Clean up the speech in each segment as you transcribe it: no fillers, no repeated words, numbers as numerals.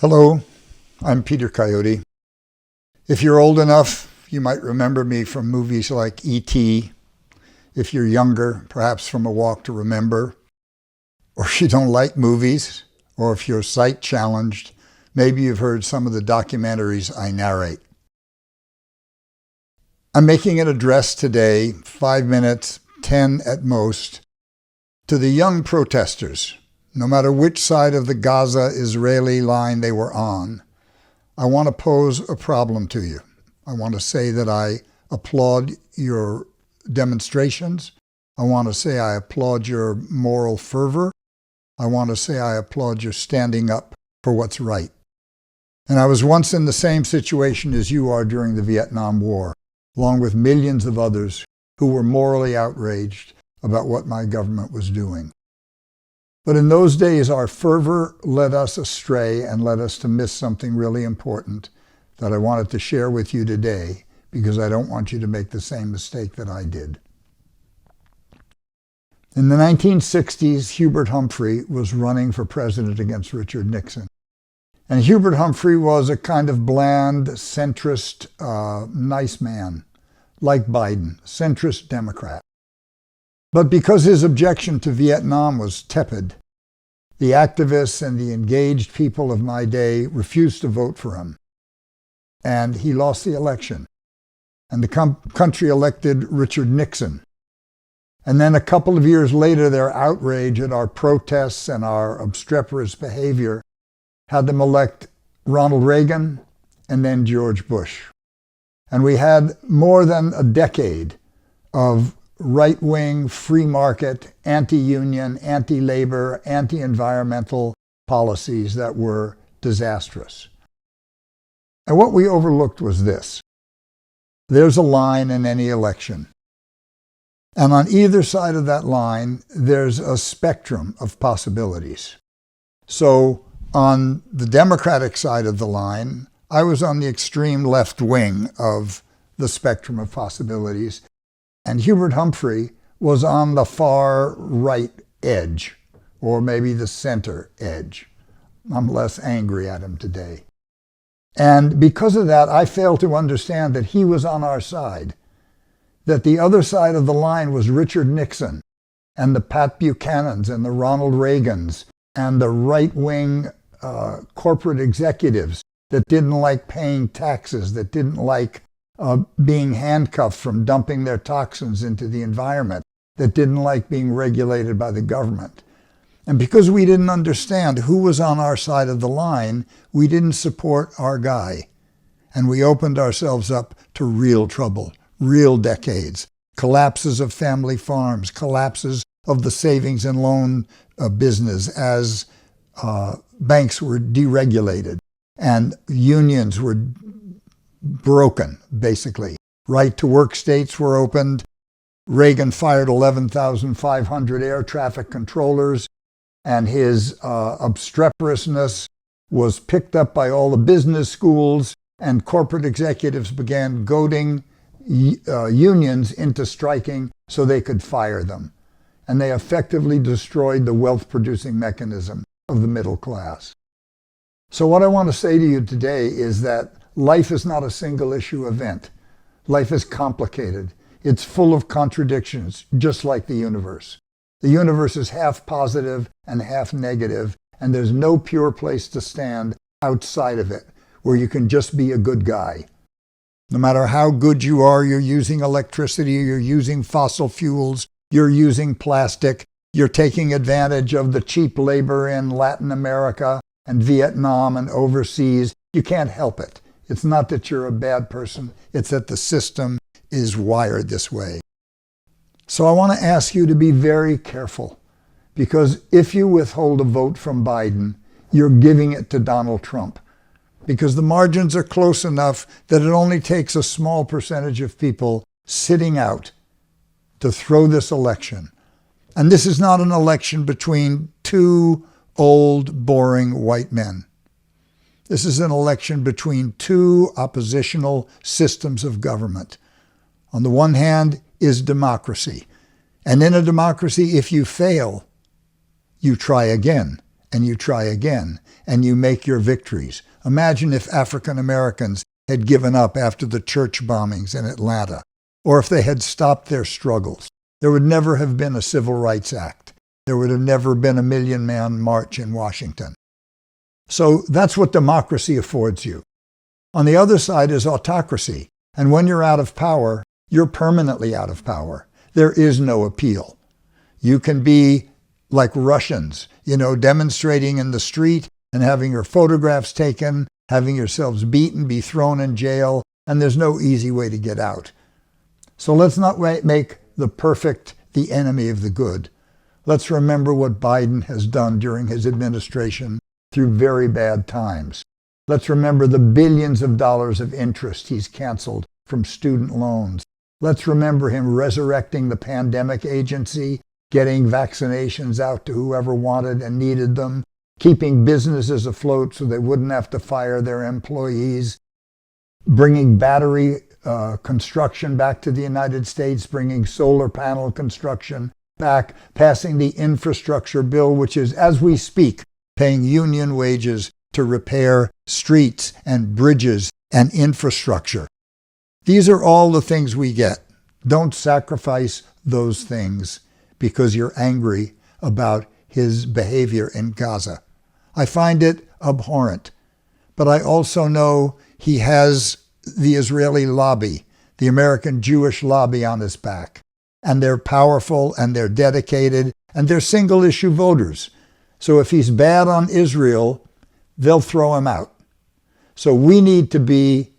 Hello, I'm Peter Coyote. If you're old enough, you might remember me from movies like E.T. If you're younger, perhaps from A Walk to Remember. Or if you don't like movies, or if you're sight challenged, maybe you've heard some of the documentaries I narrate. I'm making an address today, 5 minutes, 10 at most, to the young protesters. No matter which side of the Gaza-Israeli line they were on, I want to pose a problem to you. I want to say that I applaud your demonstrations. I want to say I applaud your moral fervor. I want to say I applaud your standing up for what's right. And I was once in the same situation as you are during the Vietnam War, along with millions of others who were morally outraged about what my government was doing. But in those days, our fervor led us astray and led us to miss something really important that I wanted to share with you today, because I don't want you to make the same mistake that I did. In the 1960s, Hubert Humphrey was running for president against Richard Nixon. And Hubert Humphrey was a kind of bland, centrist, nice man, like Biden, centrist Democrat. But because his objection to Vietnam was tepid, the activists and the engaged people of my day refused to vote for him. And he lost the election. And the country elected Richard Nixon. And then a couple of years later, their outrage at our protests and our obstreperous behavior had them elect Ronald Reagan and then George Bush. And we had more than a decade of right-wing, free market, anti-union, anti-labor, anti-environmental policies that were disastrous. And what we overlooked was this. There's a line in any election. And on either side of that line, there's a spectrum of possibilities. So on the Democratic side of the line, I was on the extreme left wing of the spectrum of possibilities. And Hubert Humphrey was on the far right edge, or maybe the center edge. I'm less angry at him today. And because of that, I failed to understand that he was on our side, that the other side of the line was Richard Nixon and the Pat Buchanans and the Ronald Reagans and the right-wing corporate executives that didn't like paying taxes, that didn't like being handcuffed from dumping their toxins into the environment, that didn't like being regulated by the government. And because we didn't understand who was on our side of the line, we didn't support our guy. And we opened ourselves up to real trouble, real decades, collapses of family farms, collapses of the savings and loan business as banks were deregulated and unions were broken, basically. Right-to-work states were opened. Reagan fired 11,500 air traffic controllers, and his obstreperousness was picked up by all the business schools, and corporate executives began goading unions into striking so they could fire them. And they effectively destroyed the wealth-producing mechanism of the middle class. So what I want to say to you today is that life is not a single-issue event. Life is complicated. It's full of contradictions, just like the universe. The universe is half positive and half negative, and there's no pure place to stand outside of it where you can just be a good guy. No matter how good you are, you're using electricity, you're using fossil fuels, you're using plastic, you're taking advantage of the cheap labor in Latin America and Vietnam and overseas. You can't help it. It's not that you're a bad person, it's that the system is wired this way. So I want to ask you to be very careful, because if you withhold a vote from Biden, you're giving it to Donald Trump, because the margins are close enough that it only takes a small percentage of people sitting out to throw this election. And this is not an election between two old, boring white men. This is an election between two oppositional systems of government. On the one hand is democracy. And in a democracy, if you fail, you try again. and you try again, and you make your victories. Imagine if African Americans had given up after the church bombings in Atlanta, or if they had stopped their struggles. There would never have been a Civil Rights Act. There would have never been a million-man march in Washington. So that's what democracy affords you. On the other side is autocracy. And when you're out of power, you're permanently out of power. There is no appeal. You can be like Russians, demonstrating in the street and having your photographs taken, having yourselves beaten, be thrown in jail, and there's no easy way to get out. So let's not make the perfect the enemy of the good. Let's remember what Biden has done during his administration through very bad times. Let's remember the billions of dollars of interest he's canceled from student loans. Let's remember him resurrecting the pandemic agency, getting vaccinations out to whoever wanted and needed them, keeping businesses afloat so they wouldn't have to fire their employees, bringing battery construction back to the United States, bringing solar panel construction back, passing the infrastructure bill, which is, as we speak, paying union wages to repair streets and bridges and infrastructure. These are all the things we get. Don't sacrifice those things because you're angry about his behavior in Gaza. I find it abhorrent, but I also know he has the Israeli lobby, the American Jewish lobby on his back, and they're powerful and they're dedicated and they're single-issue voters. So if he's bad on Israel, they'll throw him out. So we need to be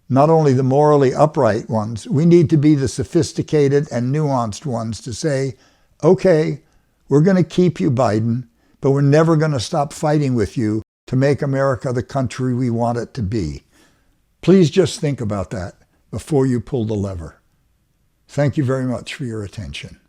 not only the morally upright ones, we need to be the sophisticated and nuanced ones to say, okay, we're going to keep you, Biden, but we're never going to stop fighting with you to make America the country we want it to be. Please just think about that before you pull the lever. Thank you very much for your attention.